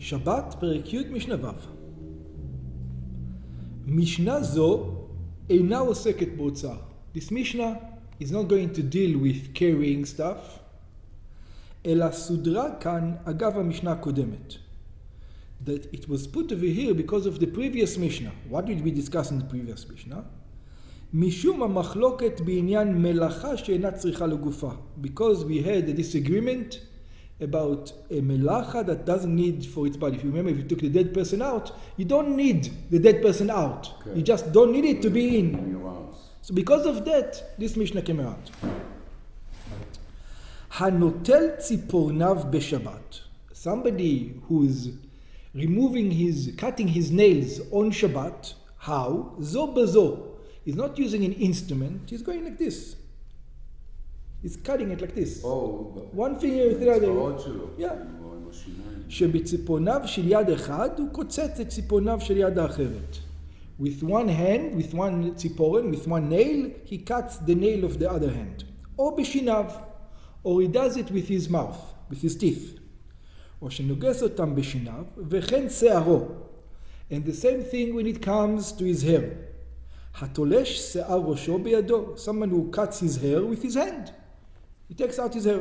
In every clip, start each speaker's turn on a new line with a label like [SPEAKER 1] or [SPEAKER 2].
[SPEAKER 1] שבת, פרק י' משנה ו'. משנה זו אינה עוסקת בהוצאה. This Mishnah is not going to deal with carrying stuff, אלא סודרה כאן אגב המשנה הקודמת. That it was put over here because of the previous Mishnah. What did we discuss in the previous Mishnah? משום המחלוקת בעניין מלאכה שאינה צריכה לגופה. Because we had a disagreement about a melacha that doesn't need for its body. If you remember, if you took the dead person out, you don't need the dead person out. Okay. You just don't need it to be in. So because of that, this Mishnah came out. הנוטל ציפורניו בשבת. Somebody who is cutting his nails on Shabbat. How? זו בזו. He's not using an instrument. He's going like this. He's cutting it like this. One finger with the other. Yeah. שבציפורניו של יד אחד הוא קוצץ את ציפורניו של יד האחרת. With one hand, with one ציפורן, with one nail, he cuts the nail of the other hand. או בשיניו, or he does it with his mouth, with his teeth. או שנוגס אותם בשיניו, וכן שערו. And the same thing when it comes to his hair. התולש שיער ראשו בידו. Someone who cuts his hair with his hand. He takes out his hair.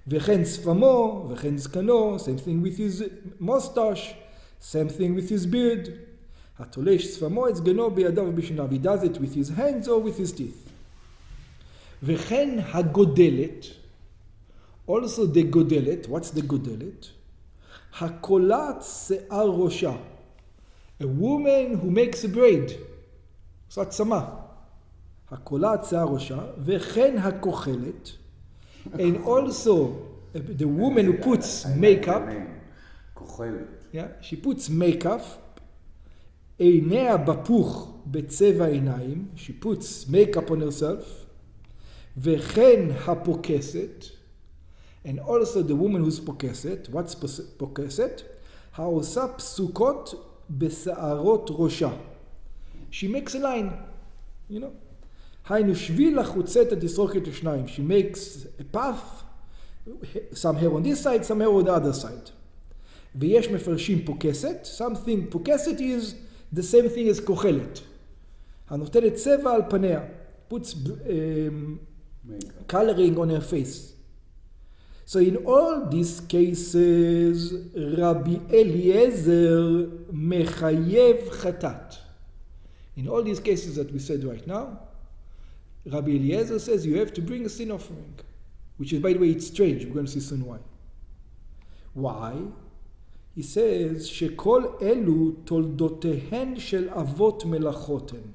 [SPEAKER 1] וכן שפמו, וכן זקנו, same thing with his mustache, same thing with his beard. התולש שפמו את זקנו בידיו ובשיניו. He does it with his hands or with his teeth. וכן הגודלת, also the גודלת, what's the גודלת? הקולעת שיער ראשה. A woman who makes a braid. עושה צמה. הקולעת שיער ראשה, וכן הכוחלת. And also the woman who puts makeup. Yeah, she puts makeup. עיניה בפוך בצבע עיניים. She puts makeup on herself. וכן הפוקסת. And also the woman who's פוקסת. What's פוקסת? העושה פסוקות בשערות ראשה. She makes a line, you know. היינו שביל החוצת התסרוקת לשניים. She makes a path, some hair on this side, some hair on the other side. ויש מפרשים פוקסת. Something פוקסת is the same thing as כוחלת. הנותנת צבע על פניה. Puts coloring on her face. So in all these cases, Rabbi Eliezer mechayev chatat. In all these cases that we said right now, Rabbi Eliezer says you have to bring a sin offering. Which is, by the way, it's strange. We're going to see soon why. Why? He says, שכל אלו תולדותיהן של אבות מלאכות הן.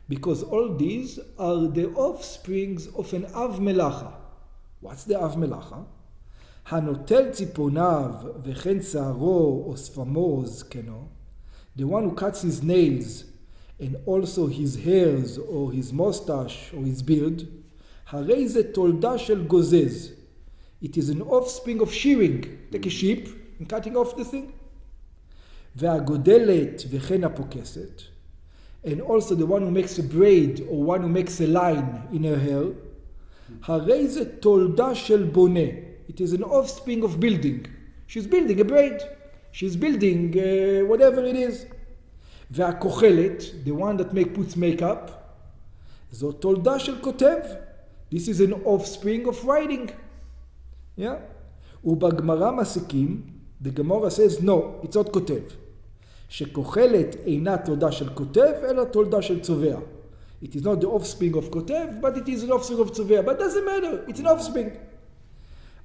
[SPEAKER 1] Because all these are the offsprings of an Av Melacha. What's the Av Melacha? הנוטל ציפורניו וכן שערו או שפמו או זקנו. The one who cuts his nails and also his hairs or his mustache or his beard. הרי זה תולדה של גוזז. It is an offspring of shearing. Take a sheep and cutting off the thing. והגודלת וכן הפוקסת. And also the one who makes a braid or one who makes a line in her hair. הרי זה תולדה של בונה. It is an offspring of building. She's building a braid. She's building whatever it is. והכוחלת, the one that puts makeup, זו תולדה של כותב. This is an offspring of writing. Yeah? ובגמרא מסיקים, the Gemara says, no, it's not כותב. שכוחלת אינה תולדה של כותב, אלא תולדה של צובע. It is not the offspring of כותב, but it is an offspring of צובע. But it doesn't matter, it's an offspring.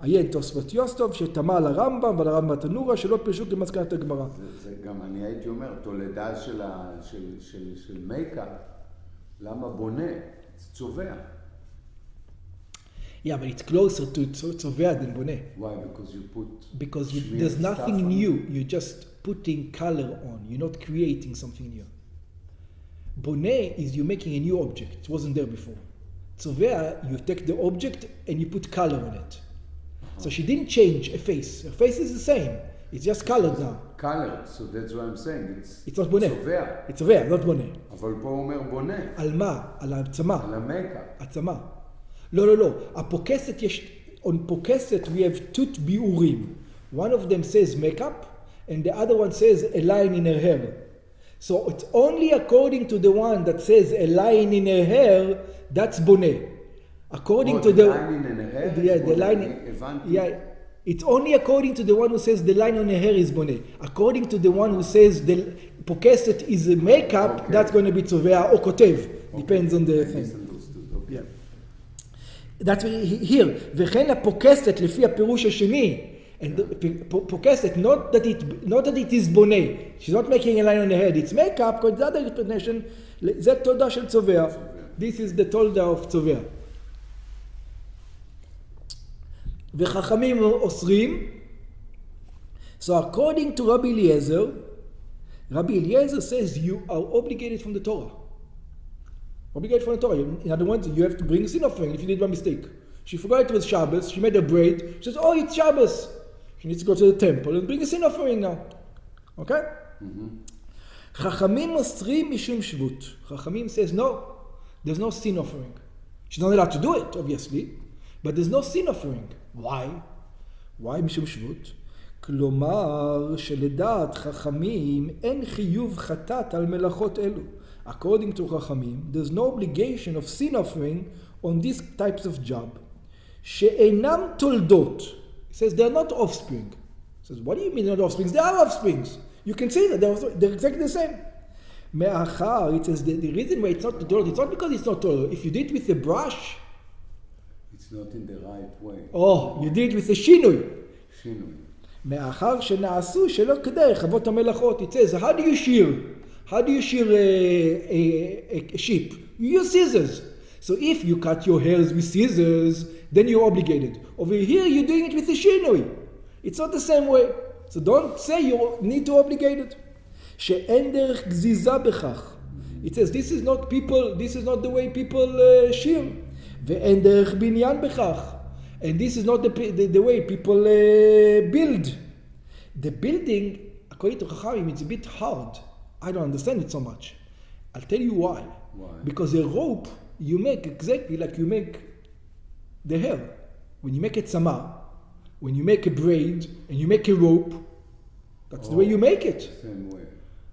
[SPEAKER 1] עיין תוספות יוסטוב שתמה על הרמב"ם ועל הרמב"ם ברטנורה שלא פירשו למסקנת הגמרא.
[SPEAKER 2] זה גם אני הייתי אומר, תולדה של מייקאפ, למה בונה? זה צובע.
[SPEAKER 1] Yeah, but it's closer to צובע than בונה.
[SPEAKER 2] Why? Because
[SPEAKER 1] there's nothing new. You're just putting color on. You're not creating something new. בונה is you're making a new object. It wasn't there before. צובע, you take the object and you put color on it. So she didn't change a face. Her face is the same. It's just colored now.
[SPEAKER 2] Colored, so that's what I'm saying.
[SPEAKER 1] It's not בונה.
[SPEAKER 2] צובע.
[SPEAKER 1] It's צובע, not בונה.
[SPEAKER 2] אבל פה הוא אומר בונה.
[SPEAKER 1] על מה? על העצמה.
[SPEAKER 2] על המייקאפ.
[SPEAKER 1] עצמה. לא. הפוקסת יש, on פוקסת we have two ביאורים. One of them says makeup, and the other one says a line in her hair. So it's only according to the one that says a line in her hair, that's boneh. According to the
[SPEAKER 2] line in her hair,
[SPEAKER 1] the line, it's only according to the one who says the line on her hair is boneh. According to the one who says the pokestet is a makeup, that's going to be tzovea or kotev. Depends on the thing.
[SPEAKER 2] Okay.
[SPEAKER 1] Yeah. That's here. וכן הפוקסת לפי הפירוש השני. And פוקסת, not that it is boneh. She's not making a line on her head. It's makeup, because the other explanation, זה תולדה של צובע. This is the תולדה of צובע. וחכמים אוסרים. So according to Rabbi Eliezer says you are obligated from the Torah. Obligated from the Torah. In other words, you have to bring a sin offering if you did by mistake. She forgot it was Shabbos. She made a braid. She says, oh, it's Shabbos. She needs to go to the temple and bring a sin offering now. Okay? Chachamim osrim mishum shvut. Chachamim says, no, there's no sin offering. She's not allowed to do it, obviously, but there's no sin offering. Why? Why mishum shvut? כלומר שלדעת חכמים אין חיוב חטאת על מלאכות אלו. According to Chachamim, there's no obligation of sin offering on these types of job. שאינם תולדות. It says they're not offspring. It says, what do you mean they're not offsprings? They are offsprings. You can see that they're exactly the same. מאחר, it says the reason why it's not toled, it's not because it's not toled. If you did it with a brush,
[SPEAKER 2] it's not in the right way.
[SPEAKER 1] Oh, you did it with a shinui.
[SPEAKER 2] Shinui.
[SPEAKER 1] מאחר שנעשו שלא כדאי חוות המלאכות. It says, how do you shear? How do you shear a sheep? You use scissors. So if you cut your hairs with scissors, then you're obligated. Over here, you're doing it with a shinui. It's not the same way. So don't say you need to obligate it. שאין דרך גזיזה בכך. It says, this is not the way people shear. ואין דרך בניין בכך. And this is not the way people build. The building, according to Chachamim, it's a bit hard. I don't understand it so much. I'll tell you why.
[SPEAKER 2] Why?
[SPEAKER 1] Because a rope, you make exactly like you make the hair. When you make a tzama, when you make a braid, and you make a rope, that's the way you make it.
[SPEAKER 2] Same way.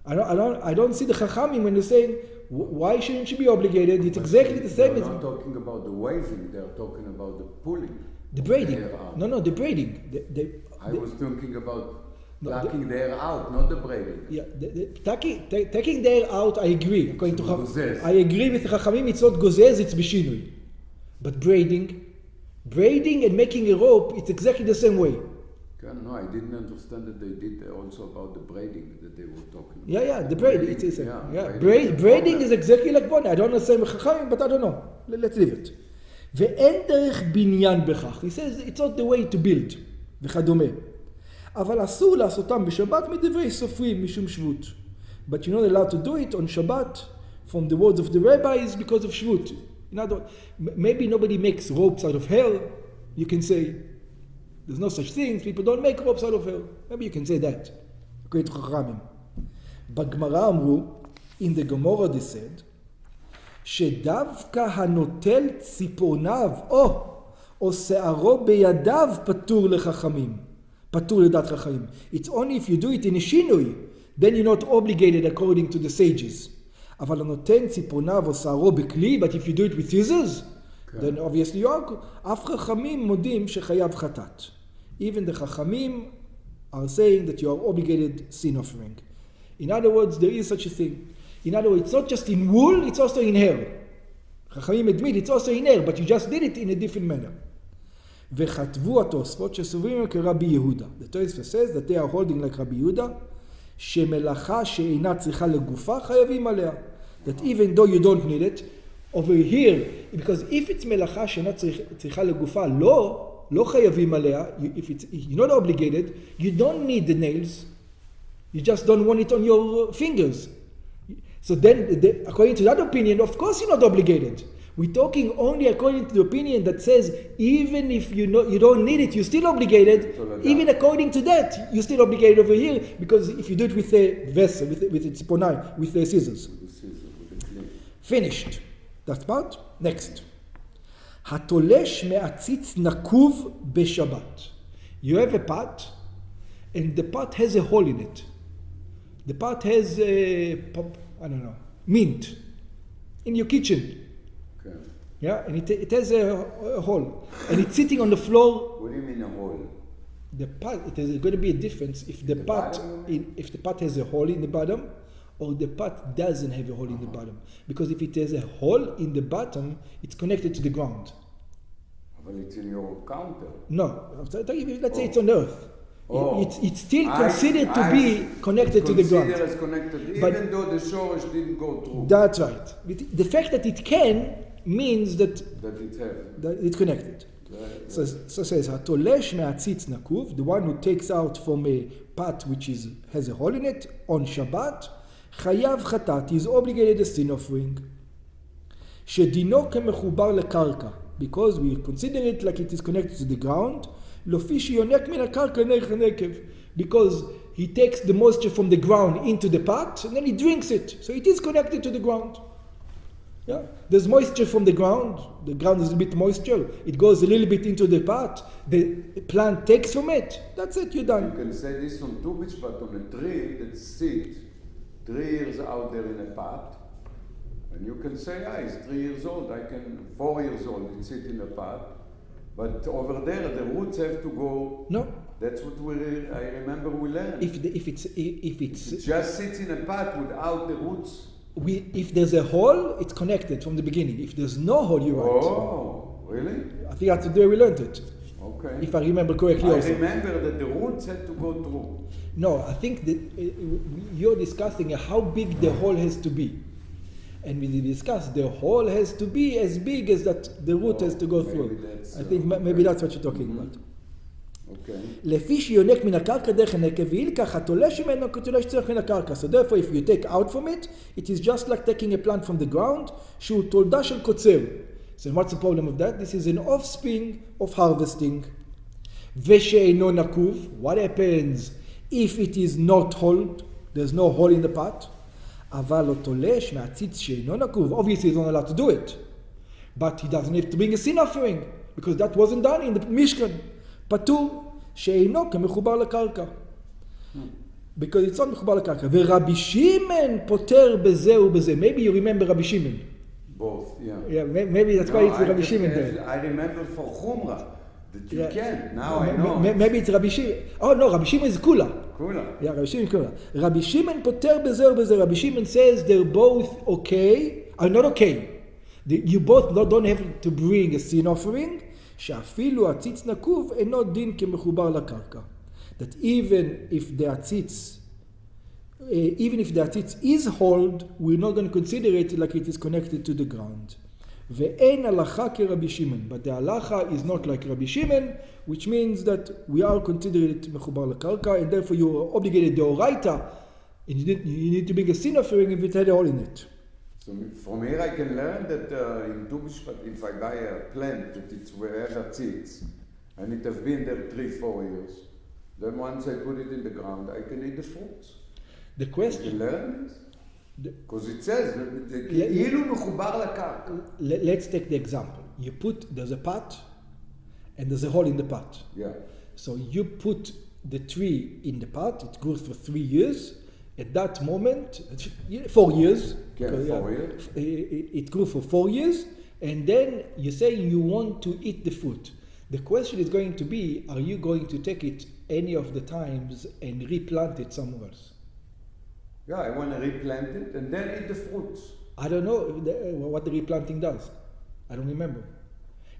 [SPEAKER 1] I don't see the Chachamim when they're saying, why shouldn't she be obligated? It's exactly the same.
[SPEAKER 2] They're not talking about the waving, they're talking about the pulling.
[SPEAKER 1] The braiding. No, the braiding.
[SPEAKER 2] I was thinking about plucking the hair out, not the braiding.
[SPEAKER 1] Yeah, taking the hair out, I agree. According to
[SPEAKER 2] Gozez.
[SPEAKER 1] I agree with Chachamim, it's not gozez, it's bishinui. But braiding and making a rope, it's exactly the same way.
[SPEAKER 2] No, I didn't understand that they did also about the braiding that they were talking about.
[SPEAKER 1] Yeah, the braiding. Braiding is exactly like boni. I don't understand with Chachamim, but I don't know. Let's leave it. ואין דרך בניין בכך. He says it's not the way to build. וכדומה. אבל אסור לעשותם בשבת מדברי סופרים משום שבות. But you're not allowed to do it on Shabbat from the words of the rabbis because of shvut. In other words, maybe nobody makes ropes out of hair. You can say, there's no such thing. People don't make ropes out of hair. Maybe you can say that. According to Chachamim. בגמרא אמרו, in the Gemara they said, שדווקא הנוטל ציפורניו או שערו בידיו פטור לחכמים. פטור לדעת חכמים. It's only if you do it in a shinui, then you're not obligated according to the sages. אבל הנותן ציפורניו או שערו בכלי, but if you do it with scissors, then obviously you are. אף חכמים מודים שחייב חטאת. Even the חכמים are saying that you are obligated sin offering. In other words, there is such a thing. In other words, it's not just in wool, it's also in hair. Chachamim admit it's also in hair, but you just did it in a different manner. וכתבו התוספות שסוברים כרבי יהודה. The Tosfot says that they are holding like Rabbi Yehuda, שמלאכה שאינה צריכה לגופה חייבים עליה. That even though you don't need it, over here, because if it's מלאכה שאינה צריכה לגופה, לא חייבים עליה, if you're not obligated, you don't need the nails, you just don't want it on your fingers. So then, according to that opinion, of course you're not obligated. We're talking only according to the opinion that says, even if you don't need it, you're still obligated. Even according to that, you're still obligated over here, because if you do it with a vessel, with a tziponai, with the scissors. Finished. That part. Next. התולש מעציץ נקוב בשבת. You have a pot, and the pot has a hole in it. The pot has mint in your kitchen.
[SPEAKER 2] כן.
[SPEAKER 1] Yeah, and it has a hole, and it's sitting on the floor.
[SPEAKER 2] What do you mean a hole?
[SPEAKER 1] The pot, it is going to be a difference if the pot, if the pot has a hole in the bottom, or the pot doesn't have a hole in the bottom. Because if it has a hole in the bottom, it's connected to the ground.
[SPEAKER 2] But it's in your counter.
[SPEAKER 1] No, let's say it's on earth.
[SPEAKER 2] Oh.
[SPEAKER 1] It's still considered to be connected to the ground.
[SPEAKER 2] Considered as connected,
[SPEAKER 1] But
[SPEAKER 2] even though the shorish didn't go through.
[SPEAKER 1] That's right. The fact that it can means that it's connected. So says, "Hatolesh me'atzitz nakuv," the one who takes out from a pot which has a hole in it on Shabbat, chayav chatat, he is obligated a sin offering. Shedino kemechubar lekarka, because we consider it like it is connected to the ground. Lofi sheyonek min hakarka neich hanekev, because he takes the moisture from the ground into the pot and then he drinks it, so it is connected to the ground. Yeah, there's moisture from the ground. The ground is a bit moisture. It goes a little bit into the pot. The plant takes from it. That's it. You're done.
[SPEAKER 2] You can say this on two bits, but on a tree that sits 3 years out there in a pot, and you can say, he's 3 years old. 4 years old. It sits in a pot, but over there the roots have to go.
[SPEAKER 1] No.
[SPEAKER 2] That's what I remember we learned.
[SPEAKER 1] If it
[SPEAKER 2] just sits in a pot without the roots.
[SPEAKER 1] If there's a hole, it's connected from the beginning. If there's no hole, you're right.
[SPEAKER 2] Oh, really?
[SPEAKER 1] I think that's the way we learned it.
[SPEAKER 2] Okay.
[SPEAKER 1] If I remember correctly also.
[SPEAKER 2] I remember that the roots had to go through.
[SPEAKER 1] No, I think that you're discussing how big the hole has to be. And we discussed the hole has to be as big as that the root has to go through. I think maybe that's what you're talking about.
[SPEAKER 2] Okay.
[SPEAKER 1] לפי שיונק מן הקרקע דרך הנקב, וילקח התולש ממנו כתולש צורך מן הקרקע. So therefore, if you take out from it, it is just like taking a plant from the ground, שהוא תולדה של קוצר. So what's the problem of that? This is an offspring of harvesting. ושאינו נקוב, what happens if it is not holed? There's no hole in the pot. אבל לא תולש מהציץ שאינו נקוב. Obviously, he's not allowed to do it. But he doesn't have to bring a sin offering, because that wasn't done in the Mishkan. פטור שאינו כמחובר לקרקע. Because it's not מחובר לקרקע. ורבי שמעון פותר בזה ובזה. Maybe you remember Rabbi Shimon.
[SPEAKER 2] Both, yeah.
[SPEAKER 1] Yeah, maybe that's why it's Rabbi Shimon there.
[SPEAKER 2] I remember for Chumrah that you can. Now I know.
[SPEAKER 1] Maybe it's Rabbi Shimon. Oh no, Rabbi Shimon is Kula.
[SPEAKER 2] Kula.
[SPEAKER 1] Yeah, Rabbi Shimon Kula. Rabbi Shimon פותר בזה ובזה. Rabbi Shimon says they're both okay. Are not okay. You both don't have to bring a sin offering. שאפילו הציץ נקוב אינו דין כמחובר לקרקע. That even if the ציץ is holed, we're not going to consider it like it is connected to the ground. ואין הלכה כרבי שמעון. But the halacha is not like Rabbi Shimon, which means that we are considering it מחובר לקרקע, and therefore you are obligated deoraita, and you need to bring a sin offering if it had a hole in it.
[SPEAKER 2] So from here I can learn that in Tu B'Shvat, if I buy a plant that it's wherever it sits, and it has been there 3-4 years, then once I put it in the ground, I can eat the fruits.
[SPEAKER 1] The question...
[SPEAKER 2] You can learn this? Because it says, כאילו מחובר לקרקע.
[SPEAKER 1] Let's take the example. There's a pot, and there's a hole in the pot.
[SPEAKER 2] Yeah.
[SPEAKER 1] So you put the tree in the pot, it grows for 3 years. At that moment, 4 years.
[SPEAKER 2] Yeah, 4 years.
[SPEAKER 1] It grew for 4 years, and then you say you want to eat the fruit. The question is going to be, are you going to take it any of the times and replant it somewhere else?
[SPEAKER 2] Yeah, I want to replant it and then eat the fruits.
[SPEAKER 1] I don't know what the replanting does. I don't remember.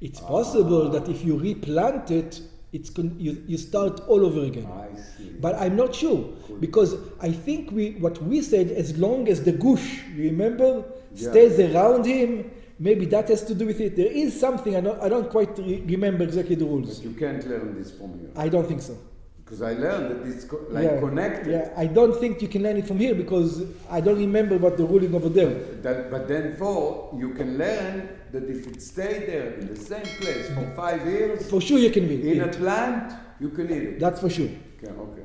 [SPEAKER 1] It's possible that if you replant it, you start all over again.
[SPEAKER 2] I see.
[SPEAKER 1] But I'm not sure, because I think what we said, as long as the gush, you remember, stays around him, maybe that has to do with it. There is something, I don't quite remember exactly the rules.
[SPEAKER 2] But you can't learn this from here.
[SPEAKER 1] I don't think so.
[SPEAKER 2] Because I learned that it's connected.
[SPEAKER 1] Yeah, I don't think you can learn it from here, because I don't remember what the ruling over there.
[SPEAKER 2] But then you can learn that if it stayed there in the same place for 5 years,
[SPEAKER 1] for sure you can read
[SPEAKER 2] in a plant, you can eat it.
[SPEAKER 1] That's for sure.
[SPEAKER 2] Okay.